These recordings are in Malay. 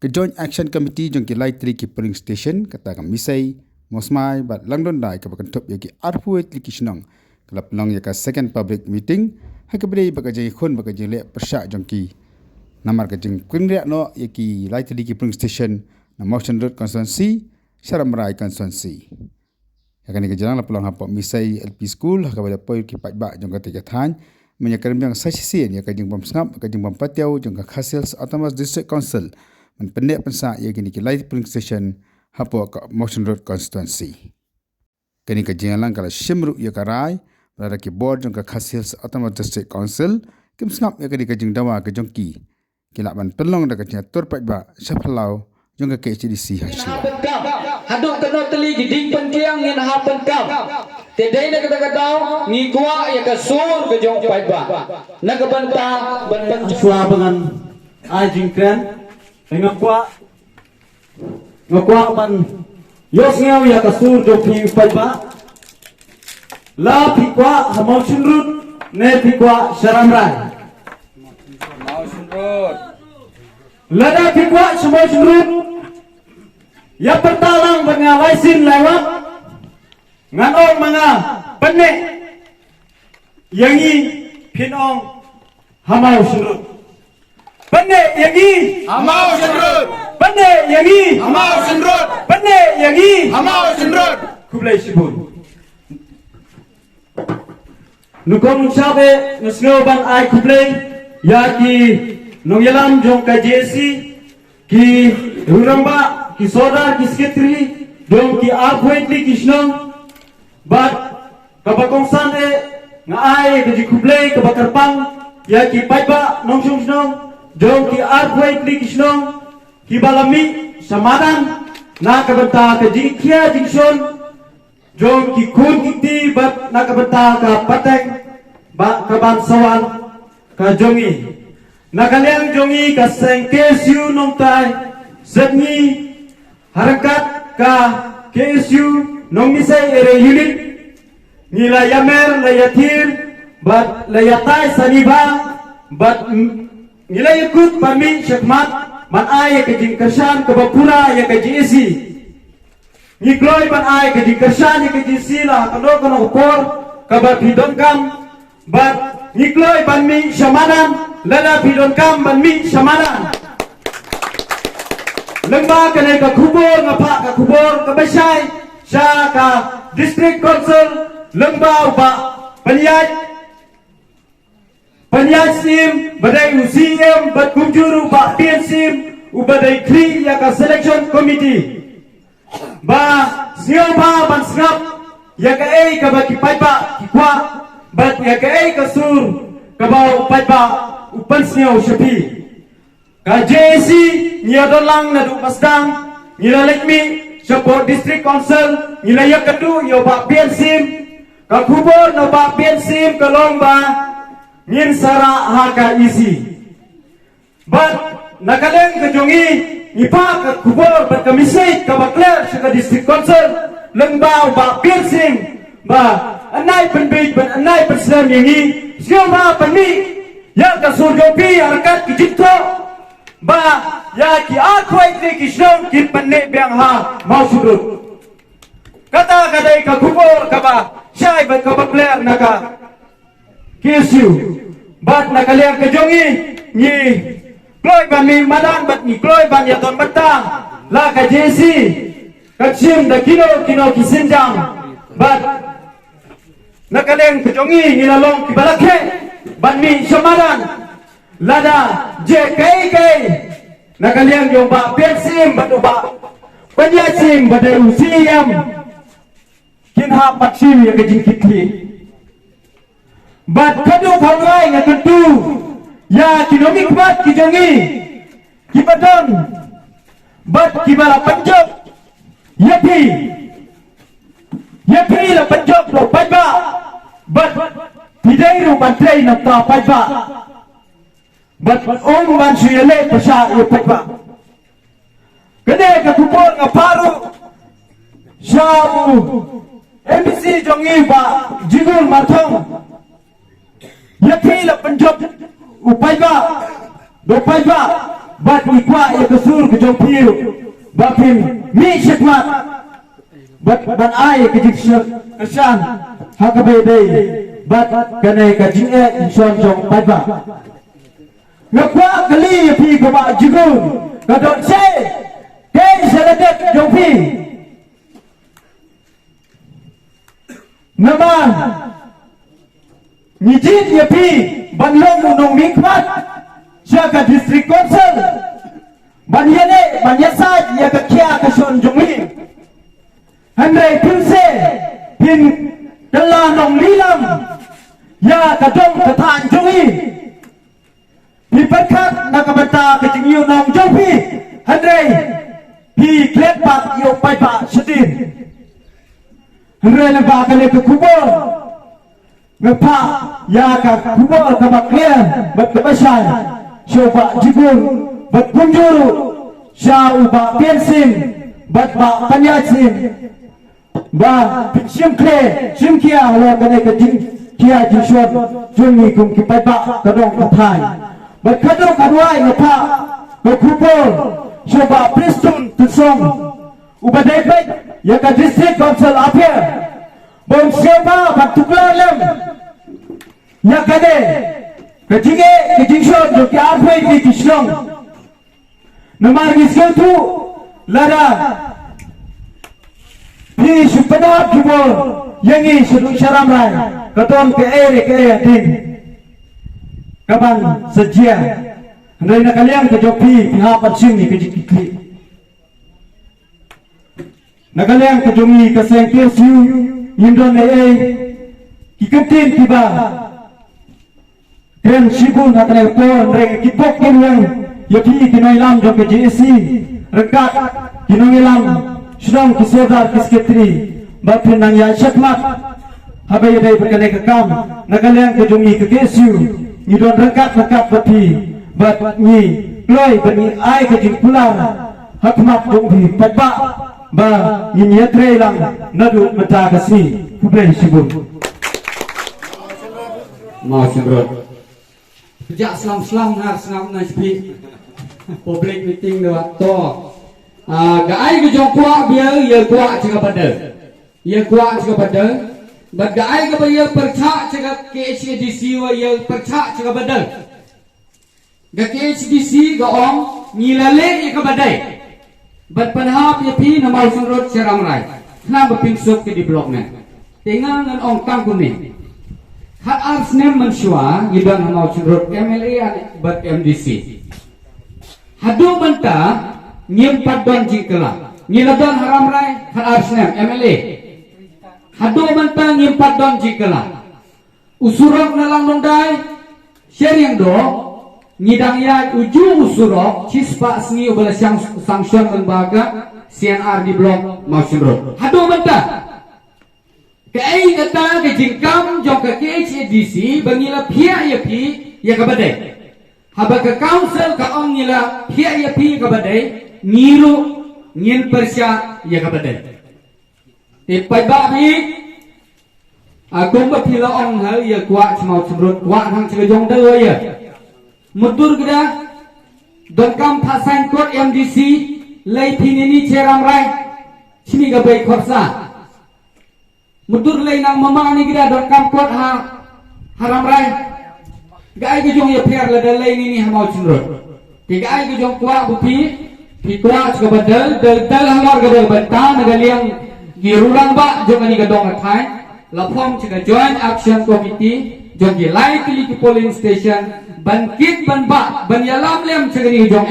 ke Joint Action Committee jong ki lai tri ki polling station kata kam misai mosmai bat langdon dai ka bakan top yaki arpuet likisnong kelap long yaka second public meeting ha ke beri baka jeng khon baka jeng le persya jong ki namar ka jeng kunria no yaki lai tri ki polling station na Motion Road constituency Saramrai constituency yakani ke jalan pulang hapok misai LP school ha ka bala poy ki patba jong ka tiga than menyakan yang sasisian yaka jeng bom sngap ka jeng bom patiau jong ka Khasiels Autonomous District Council men pendek pensa ia kini ke live polling station hapo ke Motion Road constituency. Kini ke jengalang kala Shimru ia karai berada ke board jong ke Khasiels Autonomous District Council kim sngap ia kini ke jeng dawa ke jongki kila man pelong dak ke tur patba saphalau jong ke KHDC hasil. Hadok tenot teli giding penkiang ngin hapen kam. Tedai na kata-kata ngikwa ya ke sur ke jong patba. Na ke banta ban suabangan ajing kren ngakwa ban yos ngaw ya kasur jo pi paiba la pikwa Motion Road ne pikwa Saramrai Motion Road lada pikwa Motion Road ya pertalang bangawaisin lewat nganong mga penne yangi pinong Motion Road penne yangi Motion Road, penne yangi Motion Road, penne yangi Motion Road. kublai sibun nukong sabe nusngo ban ai kublai ya ki nongyalam jong ka JC ki ruramba ki soda ki sekretari jong ki appointment kisnong bat kabakongsan nga ai ka ji kublai kabakarpang ya ki paiba nongshong jong ki appointment kisnong ki balami samadan na kabanta ka jingkia jingson jong ki kun kiti bat na kabanta ka pateng ba kabansawan ka jongi na kaliang jongi ka seng KSU nong tay setni harakat ka KSU nong misay ere unit nila yamer layatir bat layatay saniba bat nila yakut pami syakmat man ay ka jing kersan ka bapura ya ka JC ni gloy man ay ka jing kersan ya ka JC la kano por ka ba pidon kam bat ni gloy ban mi syamanan lada pidon kam ban mi syamanan lengba kanay ka kubor nga pa ka kubor ka basay siya ka district council lengba ba Panyaj sim badai UCM bat kumjuru ba PNSim ubadai kli ya ka selection committee ba siyo ba ban sngap ya ka ei ka ba ki paiba ki kwa bat ya ka ei ka sur ka ba paiba upan siyo shapi ka JC niya dolang na du pasdang nila lekmi support district council nila ya kadu yo ba PNSim ka kubor na ba PNSim ka long ba Ngin sara haka isi bat nakaleng kejongi nipa ka kubor bat kamisay ka bakler sa district council lengbaw ba piercing ba anay penbig ban anay penslam yangi siyo ba panmi ya ka surjopi harakat kijito ba ya ki akwai tri kishnong ki panne biang ha Motion Road kata kadai ka kubor ka ba siyay bat ka bakler na ka KSU bat nakaliang kejongi ni kloy ban mi madan bat ni kloy ban ya ton batang la ka JC kachim da kino kisinjang bat nakaliang kejongi ni lalong ki balakhe ban mi syamadan lada JKK nakaliang yung ba pensim bat uba panyasim badai UCM kinha patsim ya kejing kitli bat kadu pangay nga tentu ya kinomik bat kijongi kibadon bat kibala panjok yapi la panjok lo paiba bat pidai ru bantai na ta paiba bat om ban suyale pasha yo paiba kade ka kupor nga paru shamu MC jongi ba jigul matong yapi la panjok upaiba do paiba bat ikwa ya kesur ke jong piu bapim mi syakmat bat ai ke jiksyat kesan hakabai dei bat kanai ka jinge inson jong paiba ngakwa kali ya pi ko ba jigun kadon se ke seladet jong pi naman Nijit ya pi banlong unong mikmat siya ka district council banyane banyasa ya ka kya ka son jumi Andre Pinse pin dala nong lilam ya ka dong ka tan jumi pi patkat nakabata ka jingyo nong jumi Andre pi klet pat yo pai pa sedin Andre lang ba ka le ka kubor ngapa ya ka kubur ka baklian bat kabasyan coba jigun bat kunjuru sya uba pensim bat ba panyasim ba simkle simkia lo kane ka jing kia jishon jungi kum ki ba kadong kathai bat kadong kadwai ngapa ka kubur coba pristun tusong uba debet ya ka district council appear bom siapa bat tuklalam ya kade kejinge kejingshon jo ki arfai ki kishlong namar gisatu lara pi supada kibo yangi sudu sharam rai katon ke din kaban sejia ndai na kaliang ke jopi piha patsim ni ke jikli na kaliang ke jomi ke sengke siu indon ki ketin kiba dan sibun akan ekor reng kipok yang yapi kinailam jom ke JSC rekat kinailam sedang kisodar kisketri bapin nang ya syakmat habai dai berkenai kekam nagalang ke jomi ke KSU ni don rekat bapi bat ni loi bani ai ke jimpular hakmat jomi patba ba ni yatre lang nadu mata kasi kublai sibun mau sembrot sejak selam har senam nasbi public meeting lewat to gai ke jongkwa biar ya kuat cakap pada but gai ke biar percak cakap KHDC wa ya percak cakap pada ga KHDC ga om ngilale ya ke badai but panhap ya pi namal sunrot seramrai kenapa pingsuk ke development tengah ngan ong kang kuning Hat ars nem mensyua yidang hamau curut MLA bat MDC. Hadu banta nyempat don jikela. Nyiladon haram rai hat ars nem MLA. Hadu banta nyempat don jikela. Usurok nalang nondai sharing do nyidang ya uju usurok cispa sengi ubala sanction lembaga CNR di blok mau curut. Hadu banta Kai kata ke jingkam jong ke KHDC bangila pihak ya pi ya ke badai. Haba ke council ka ong ngila pihak ya pi ke badai ngiru ngin persya ya ke badai. Pai ba bi agom ba pila ong hal ya kuat semau semrut kuat hang cega jong dal ya. Mutur geda dongkam pasain kot MDC lai pinini ceram rai sini ga bai khorsa. Mudur lay nang mama ni gida dot kampot haram rai gai ke jong ya piar la dalai ni hamau cindrot tiga ai ke jong kuat bupi pitwa ke badal dal hamar ke banta nagaliang girulang ba jong ani gadong athai lapom cika joint action committee jong gi lai kili ki polling station bankit banba banyalam lem cika ni jong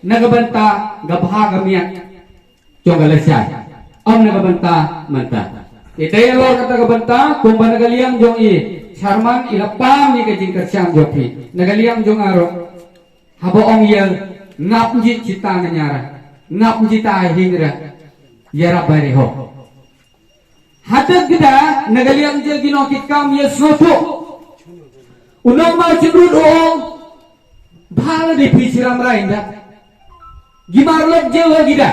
nagabanta gabha gamiat jong galasai om nagabanta manta Itay lo kata kabanta kung ba nagaliang jong charman ilapam ni kajing kersyang jopi nagaliang jong aro haboong yel ngap njit cita nanyara ngap njita hingra yara bariho hadat gida nagaliang jel ginokit kam yel snoto unang mau cendrut oong bhala di pisiram rainda gimarlok jel gida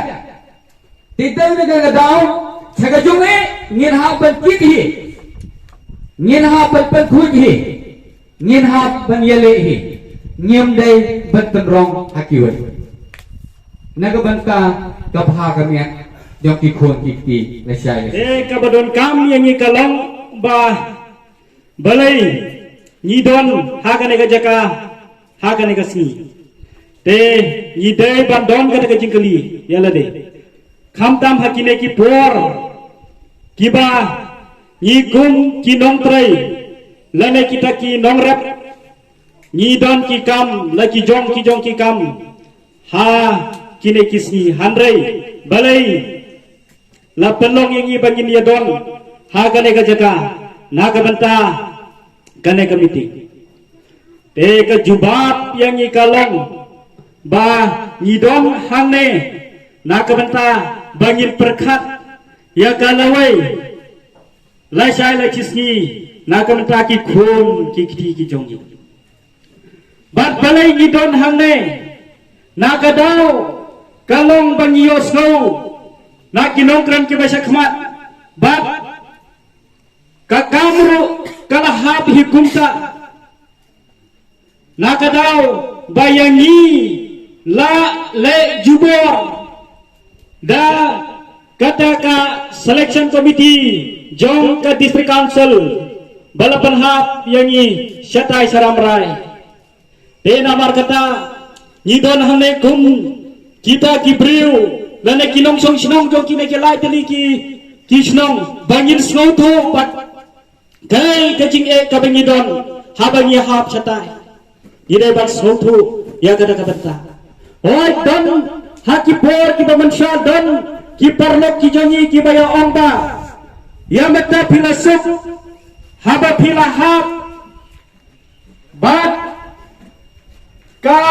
titay nagagadaw Jaga junge ngin hapan kitih, ngin hapan pengkuji, ngin hapan yalehi. nghiêm đây vẫn tân rong hakiwat na ka banta kapha kami jong ki khon ki la sai kabadon kam yang ikalang ba balai ni don hakane ka jaka hakane ka sni te ni dei bandon ka jingkali yala de kham tam hakine ki por kiba ni kum ki nong trai lane kita ki nong rap ni don ki kam la ki jong ki kam ha kine kisni handrai balai la pelong yang i bangin ya don ha kane ka jaka na ka banta kane ka meeting te ka jubab yang i kalong ba ni don hangne na ka banta bangin perkat ya kalawai la shai la kisni na ka banta ki khon ki kiti ki jongi bat balai ni don hangne na ka daw kalong bangiyo snow na kinongkran ki basa khmat bat kakamru kalahap hikumta na ka daw bayangi la le jubor da kata ka selection committee jong ka district council balapan hap yangi syatai saramrai te namar kata nyidon hane kum kita kibriu lane kinong song snong jong kine ke lai teli ki snong bangin snow tho pat kai kajing e ka bangidon habangi hap syatai ide bat snow tho ya kata ta oi don haki por ki bamansha don ki parlok ki jonyi ki baya ongba ya mata filosof haba filahap bat ka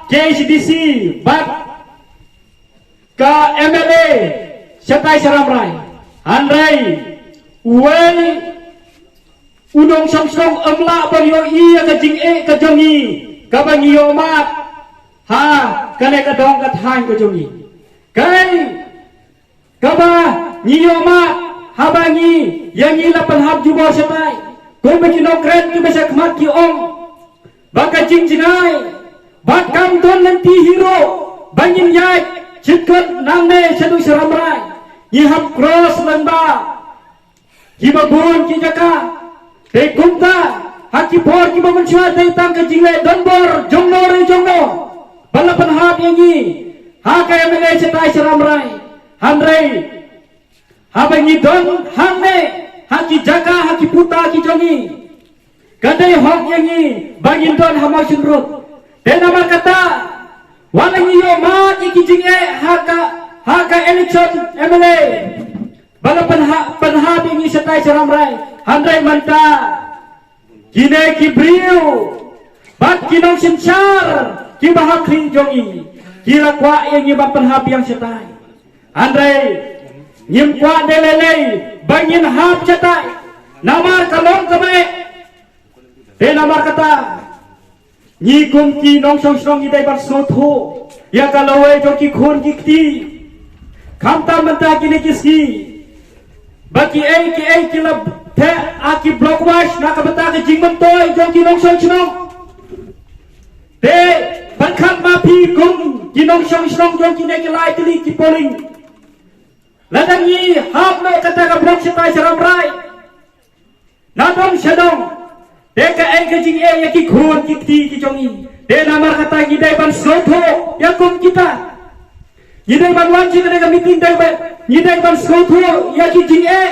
KCDC bat ka MLA Syatai Saramrai Andrai uai unong song emla bangyo iya ka jing e ka jongi ka bangyo mat ha kane ka dong ka thang ka jongi kai ka ba ngiyo mat ha bangi yang ila panhab jubo Syatai ko bagi no kren ki basa khmat ki ong baka jing jingai bat kam don nanti hero bangin yai chikot nangne Syatai Saramrai yihap cross lamba kibabun ki jaka te kumta haki por ki bamanchwa te tang ka jingle donbor jongno balapan hap yangi ha ka MLA Syatai Saramrai handrai habangi don hangne haki jaka haki puta ki jongi kadai hok yangi bangin don hamasun rot te nama kata walangi yo ma iki jinge haka election MLA balapan hap yangi Syatai Saramrai handrai manta kine kibriu bat kinong sinchar ki bahakri jongi kira kwa yangi bapan hap yang Syatai handrai nyim kwa delele bangin hap Syatai namar kalong kame te namar kata nyi kum ki nong song song idai bar sotho ya kalawai jo ki khon ki kti khamta manta kine kiski baki ai ki lab the aki blockwash na ka bata ka jingman toy jo ki nong song song te bankhat ma phi kum ki nong song song jo ki ne ki lai tli ki polling ladang yi hap me kata ka blok Syatai Saramrai nadong sedong deka ai ka jing e ya ki khon ki kti ki jongi de namar kata ngidai ban sotho ya kum kita ngidai ban wanji ka meeting dai ba ngidai ban sotho ya ki jing e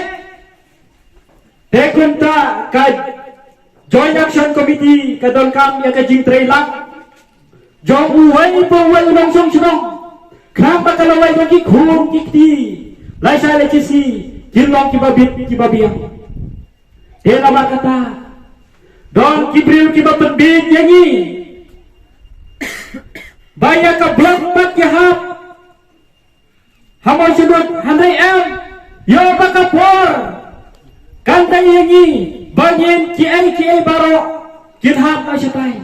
de kunta ka joint action committee ka don kam ya ka jing trailang jong uwai po wai nong song song kham ba ka lawai ki khon ki kti lai sai le kisi kilong ki babit ki babiang de namar kata don kibril ki babit yangi baya ka blok bat ki hap hamon sudut handai yo baka por kantai yangi bangin ki ai baro kin hap na Syatai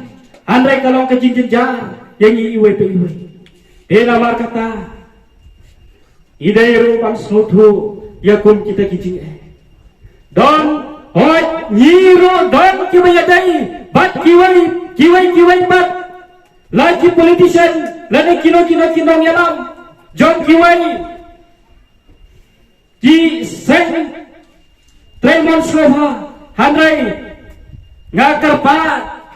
handai kalong ka jinjin jar yangi iwe pe iwe de namar kata idai rupan sotho yakun kita kijing don hoi nyiro don kiwai dai bat kiwai bat lagi politician lagi kino yalam John Kiwai di Saint Tremon Slova Handrai ngakar pa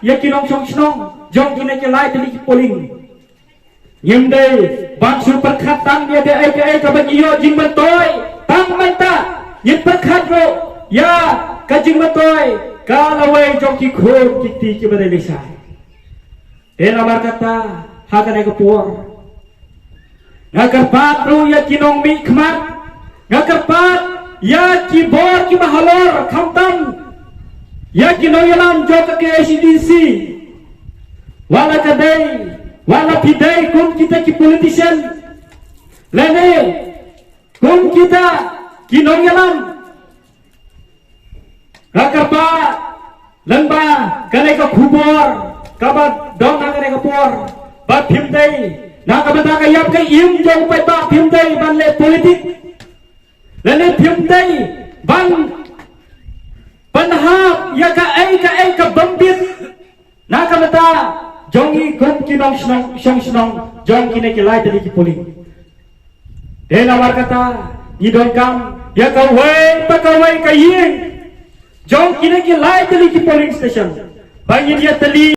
ya kinong snong John kina kelai teli polling Yemde bangsu perkhatan dia de ai ka bagiyo jing matoy tang manta yin perkhat ro ya ka jing matoy kalawai joki khor kiti ki bade lisai den amar kata hakane ka por ngakar pat ru ya kinong mi khmat ngakar pat ya ki bor ki mahalor khamtam ya kinong yalam jok ke ACDC wala kadai wala pidai kum kita ki politician lene kum kita kinong yalam rakapa lamba kane ka khubor kabat dong na kane ka por ba phimdai na ka bata ka yap ka im jong pai ta phimdai ban le politik lene phimdai ban panha ya ka ai ka bambit na ka bata Jongi kum kinong snong jong kine kilai tadi ki poli. Dena war kata ni don kam ya kawai pakawai kayin. Jong kine kilai tadi ki polling station. Bangin dia teli